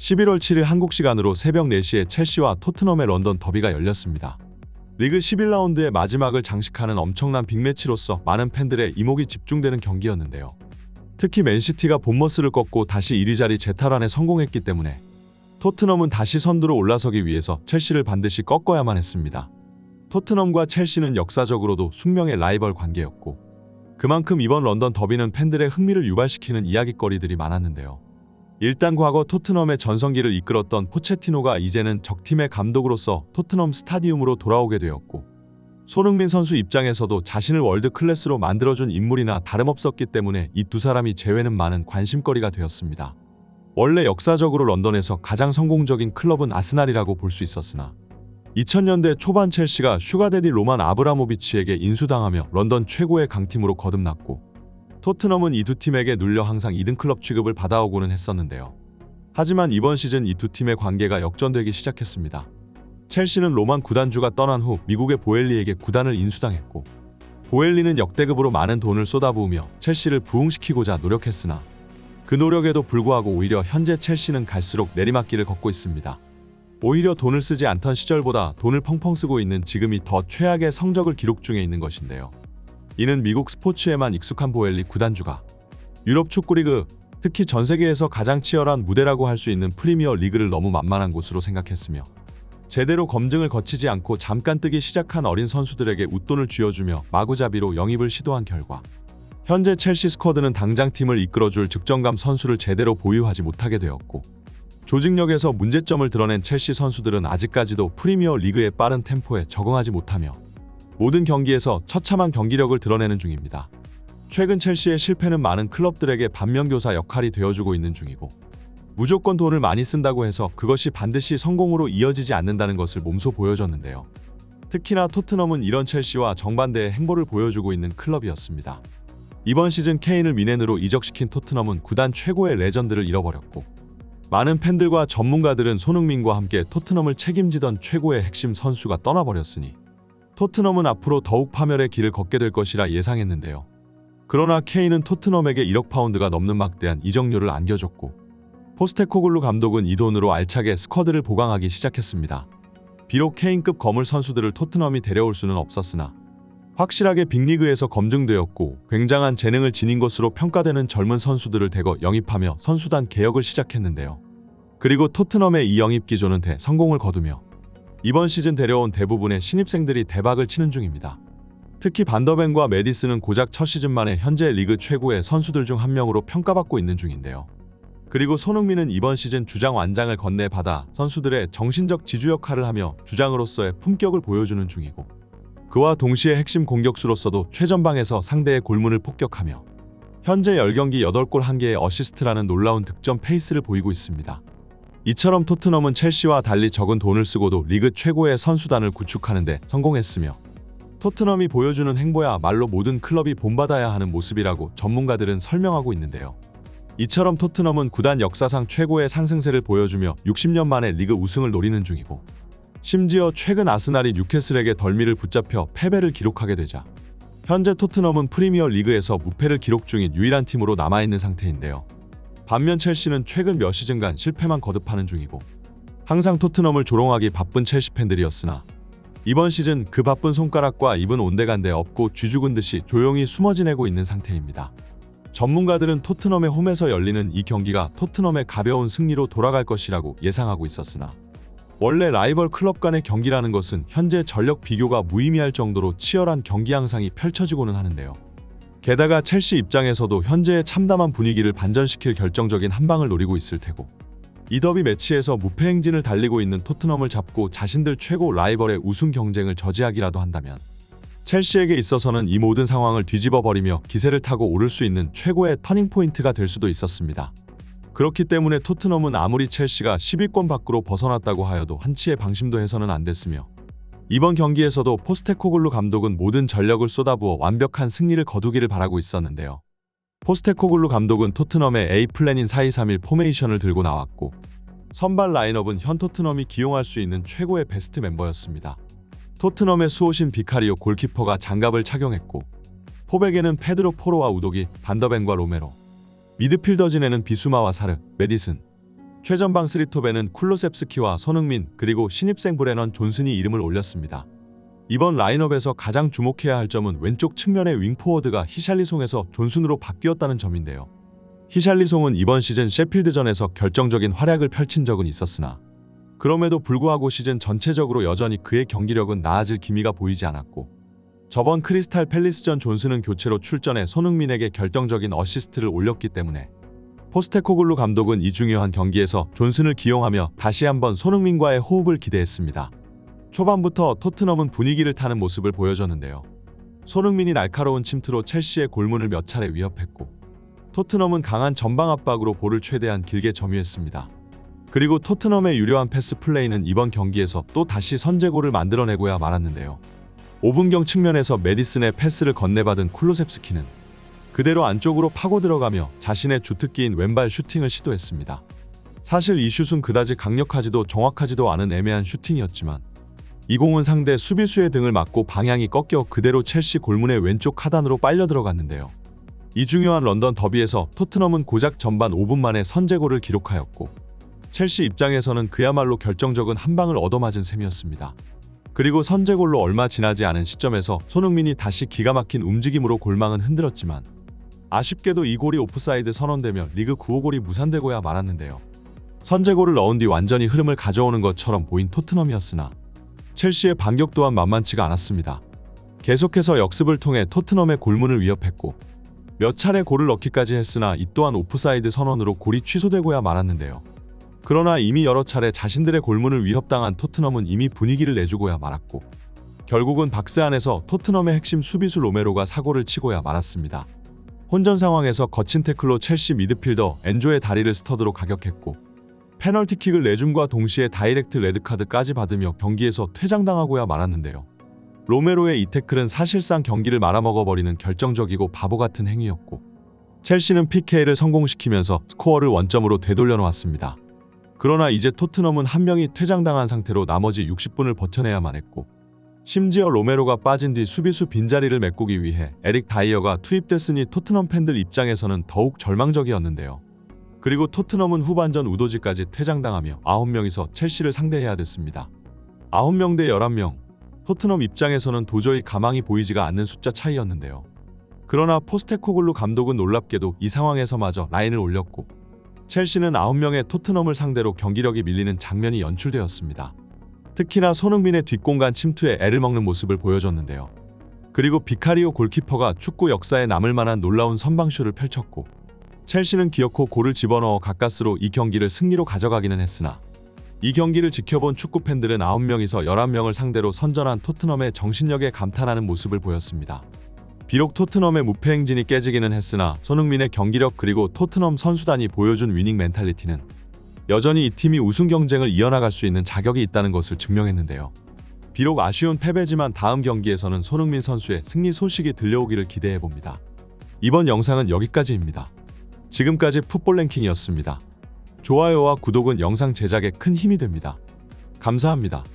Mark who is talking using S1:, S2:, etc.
S1: 11월 7일 한국 시간으로 새벽 4시에 첼시와 토트넘의 런던 더비가 열렸습니다. 리그 11라운드의 마지막을 장식하는 엄청난 빅매치로서 많은 팬들의 이목이 집중되는 경기였는데요. 특히 맨시티가 본머스를 꺾고 다시 1위 자리 재탈환에 성공했기 때문에 토트넘은 다시 선두로 올라서기 위해서 첼시를 반드시 꺾어야만 했습니다. 토트넘과 첼시는 역사적으로도 숙명의 라이벌 관계였고 그만큼 이번 런던 더비는 팬들의 흥미를 유발시키는 이야깃거리들이 많았는데요. 일단 과거 토트넘의 전성기를 이끌었던 포체티노가 이제는 적팀의 감독으로서 토트넘 스타디움으로 돌아오게 되었고 손흥민 선수 입장에서도 자신을 월드 클래스로 만들어준 인물이나 다름없었기 때문에 이 두 사람이 제외는 많은 관심거리가 되었습니다. 원래 역사적으로 런던에서 가장 성공적인 클럽은 아스날이라고 볼 수 있었으나 2000년대 초반 첼시가 슈가데디 로만 아브라모비치에게 인수당하며 런던 최고의 강팀으로 거듭났고 토트넘은 이 두 팀에게 눌려 항상 2등 클럽 취급을 받아오고는 했었는데요. 하지만 이번 시즌 이 두 팀의 관계가 역전되기 시작했습니다. 첼시는 로만 구단주가 떠난 후 미국의 보엘리에게 구단을 인수당했고 보엘리는 역대급으로 많은 돈을 쏟아부으며 첼시를 부흥시키고자 노력했으나 그 노력에도 불구하고 오히려 현재 첼시는 갈수록 내리막길을 걷고 있습니다. 오히려 돈을 쓰지 않던 시절보다 돈을 펑펑 쓰고 있는 지금이 더 최악의 성적을 기록 중에 있는 것인데요. 이는 미국 스포츠에만 익숙한 보엘리 구단주가 유럽 축구리그, 특히 전 세계에서 가장 치열한 무대라고 할 수 있는 프리미어 리그를 너무 만만한 곳으로 생각했으며 제대로 검증을 거치지 않고 잠깐 뜨기 시작한 어린 선수들에게 웃돈을 쥐어주며 마구잡이로 영입을 시도한 결과 현재 첼시 스쿼드는 당장 팀을 이끌어줄 즉정감 선수를 제대로 보유하지 못하게 되었고 조직력에서 문제점을 드러낸 첼시 선수들은 아직까지도 프리미어 리그의 빠른 템포에 적응하지 못하며 모든 경기에서 처참한 경기력을 드러내는 중입니다. 최근 첼시의 실패는 많은 클럽들에게 반면교사 역할이 되어주고 있는 중이고 무조건 돈을 많이 쓴다고 해서 그것이 반드시 성공으로 이어지지 않는다는 것을 몸소 보여줬는데요. 특히나 토트넘은 이런 첼시와 정반대의 행보를 보여주고 있는 클럽이었습니다. 이번 시즌 케인을 미넨으로 이적시킨 토트넘은 구단 최고의 레전드를 잃어버렸고 많은 팬들과 전문가들은 손흥민과 함께 토트넘을 책임지던 최고의 핵심 선수가 떠나버렸으니 토트넘은 앞으로 더욱 파멸의 길을 걷게 될 것이라 예상했는데요. 그러나 케인은 토트넘에게 1억 파운드가 넘는 막대한 이적료를 안겨줬고 포스테코글루 감독은 이 돈으로 알차게 스쿼드를 보강하기 시작했습니다. 비록 케인급 거물 선수들을 토트넘이 데려올 수는 없었으나 확실하게 빅리그에서 검증되었고 굉장한 재능을 지닌 것으로 평가되는 젊은 선수들을 대거 영입하며 선수단 개혁을 시작했는데요. 그리고 토트넘의 이 영입 기조는 대성공을 거두며 이번 시즌 데려온 대부분의 신입생들이 대박을 치는 중입니다. 특히 반더벤과 메디슨은 고작 첫 시즌 만에 현재 리그 최고의 선수들 중 한 명으로 평가받고 있는 중인데요. 그리고 손흥민은 이번 시즌 주장 완장을 건네받아 선수들의 정신적 지주 역할을 하며 주장으로서의 품격을 보여주는 중이고 그와 동시에 핵심 공격수로서도 최전방에서 상대의 골문을 폭격하며 현재 10경기 8골 1개의 어시스트라는 놀라운 득점 페이스를 보이고 있습니다. 이처럼 토트넘은 첼시와 달리 적은 돈을 쓰고도 리그 최고의 선수단을 구축하는 데 성공했으며 토트넘이 보여주는 행보야말로 모든 클럽이 본받아야 하는 모습이라고 전문가들은 설명하고 있는데요. 이처럼 토트넘은 구단 역사상 최고의 상승세를 보여주며 60년 만에 리그 우승을 노리는 중이고 심지어 최근 아스날이 뉴캐슬에게 덜미를 붙잡혀 패배를 기록하게 되자 현재 토트넘은 프리미어 리그에서 무패를 기록 중인 유일한 팀으로 남아있는 상태인데요. 반면 첼시는 최근 몇 시즌간 실패만 거듭하는 중이고 항상 토트넘을 조롱하기 바쁜 첼시 팬들이었으나 이번 시즌 그 바쁜 손가락과 입은 온데간데 없고 쥐죽은 듯이 조용히 숨어 지내고 있는 상태입니다. 전문가들은 토트넘의 홈에서 열리는 이 경기가 토트넘의 가벼운 승리로 돌아갈 것이라고 예상하고 있었으나 원래 라이벌 클럽 간의 경기라는 것은 현재 전력 비교가 무의미할 정도로 치열한 경기 양상이 펼쳐지고는 하는데요. 게다가 첼시 입장에서도 현재의 참담한 분위기를 반전시킬 결정적인 한 방을 노리고 있을 테고 이 더비 매치에서 무패 행진을 달리고 있는 토트넘을 잡고 자신들 최고 라이벌의 우승 경쟁을 저지하기라도 한다면 첼시에게 있어서는 이 모든 상황을 뒤집어버리며 기세를 타고 오를 수 있는 최고의 터닝포인트가 될 수도 있었습니다. 그렇기 때문에 토트넘은 아무리 첼시가 10위권 밖으로 벗어났다고 하여도 한치의 방심도 해서는 안 됐으며 이번 경기에서도 포스테코글루 감독은 모든 전력을 쏟아부어 완벽한 승리를 거두기를 바라고 있었는데요. 포스테코글루 감독은 토트넘의 A 플랜인 4-2-3-1 포메이션을 들고 나왔고 선발 라인업은 현 토트넘이 기용할 수 있는 최고의 베스트 멤버였습니다. 토트넘의 수호신 비카리오 골키퍼가 장갑을 착용했고 포백에는 페드로 포로와 우도기, 반더벤과 로메로, 미드필더진에는 비수마와 사르, 메디슨, 최전방 3톱에는 쿨로셉스키와 손흥민 그리고 신입생 브레넌 존슨이 이름을 올렸습니다. 이번 라인업에서 가장 주목해야 할 점은 왼쪽 측면의 윙포워드가 히샬리송에서 존슨으로 바뀌었다는 점인데요. 히샬리송은 이번 시즌 셰필드전에서 결정적인 활약을 펼친 적은 있었으나 그럼에도 불구하고 시즌 전체적으로 여전히 그의 경기력은 나아질 기미가 보이지 않았고 저번 크리스탈 팰리스전 존슨은 교체로 출전해 손흥민에게 결정적인 어시스트를 올렸기 때문에 포스테코글루 감독은 이 중요한 경기에서 존슨을 기용하며 다시 한번 손흥민과의 호흡을 기대했습니다. 초반부터 토트넘은 분위기를 타는 모습을 보여줬는데요. 손흥민이 날카로운 침투로 첼시의 골문을 몇 차례 위협했고 토트넘은 강한 전방 압박으로 볼을 최대한 길게 점유했습니다. 그리고 토트넘의 유려한 패스 플레이는 이번 경기에서 또 다시 선제골을 만들어내고야 말았는데요. 5분경 측면에서 메디슨의 패스를 건네받은 쿨로셉스키는 그대로 안쪽으로 파고 들어가며 자신의 주특기인 왼발 슈팅을 시도했습니다. 사실 이 슛은 그다지 강력하지도 정확하지도 않은 애매한 슈팅이었지만 이 공은 상대 수비수의 등을 맞고 방향이 꺾여 그대로 첼시 골문의 왼쪽 하단으로 빨려 들어갔는데요. 이 중요한 런던 더비에서 토트넘은 고작 전반 5분 만에 선제골을 기록하였고 첼시 입장에서는 그야말로 결정적인 한 방을 얻어맞은 셈이었습니다. 그리고 선제골로 얼마 지나지 않은 시점에서 손흥민이 다시 기가 막힌 움직임으로 골망은 흔들었지만 아쉽게도 이 골이 오프사이드 선언되며 리그 9호 골이 무산되고야 말았는데요. 선제골을 넣은 뒤 완전히 흐름을 가져오는 것처럼 보인 토트넘이었으나 첼시의 반격 또한 만만치가 않았습니다. 계속해서 역습을 통해 토트넘의 골문을 위협했고 몇 차례 골을 넣기까지 했으나 이 또한 오프사이드 선언으로 골이 취소되고야 말았는데요. 그러나 이미 여러 차례 자신들의 골문을 위협당한 토트넘은 이미 분위기를 내주고야 말았고 결국은 박스 안에서 토트넘의 핵심 수비수 로메로가 사고를 치고야 말았습니다. 혼전 상황에서 거친 태클로 첼시 미드필더 엔조의 다리를 스터드로 가격했고 페널티킥을 내줌과 동시에 다이렉트 레드카드까지 받으며 경기에서 퇴장당하고야 말았는데요. 로메로의 이 태클은 사실상 경기를 말아먹어버리는 결정적이고 바보같은 행위였고 첼시는 PK를 성공시키면서 스코어를 원점으로 되돌려 놓았습니다. 그러나 이제 토트넘은 한 명이 퇴장당한 상태로 나머지 60분을 버텨내야만 했고 심지어 로메로가 빠진 뒤 수비수 빈자리를 메꾸기 위해 에릭 다이어가 투입됐으니 토트넘 팬들 입장에서는 더욱 절망적이었는데요. 그리고 토트넘은 후반전 우도지까지 퇴장당하며 9명이서 첼시를 상대해야 됐습니다. 9명 대 11명. 토트넘 입장에서는 도저히 가망이 보이지가 않는 숫자 차이였는데요. 그러나 포스테코글루 감독은 놀랍게도 이 상황에서마저 라인을 올렸고 첼시는 9명의 토트넘을 상대로 경기력이 밀리는 장면이 연출되었습니다. 특히나 손흥민의 뒷공간 침투에 애를 먹는 모습을 보여줬는데요. 그리고 비카리오 골키퍼가 축구 역사에 남을 만한 놀라운 선방슛을 펼쳤고 첼시는 기어코 골을 집어넣어 가까스로 이 경기를 승리로 가져가기는 했으나 이 경기를 지켜본 축구 팬들은 9명이서 11명을 상대로 선전한 토트넘의 정신력에 감탄하는 모습을 보였습니다. 비록 토트넘의 무패 행진이 깨지기는 했으나 손흥민의 경기력 그리고 토트넘 선수단이 보여준 위닝 멘탈리티는 여전히 이 팀이 우승 경쟁을 이어나갈 수 있는 자격이 있다는 것을 증명했는데요. 비록 아쉬운 패배지만 다음 경기에서는 손흥민 선수의 승리 소식이 들려오기를 기대해봅니다. 이번 영상은 여기까지입니다. 지금까지 풋볼 랭킹이었습니다. 좋아요와 구독은 영상 제작에 큰 힘이 됩니다. 감사합니다.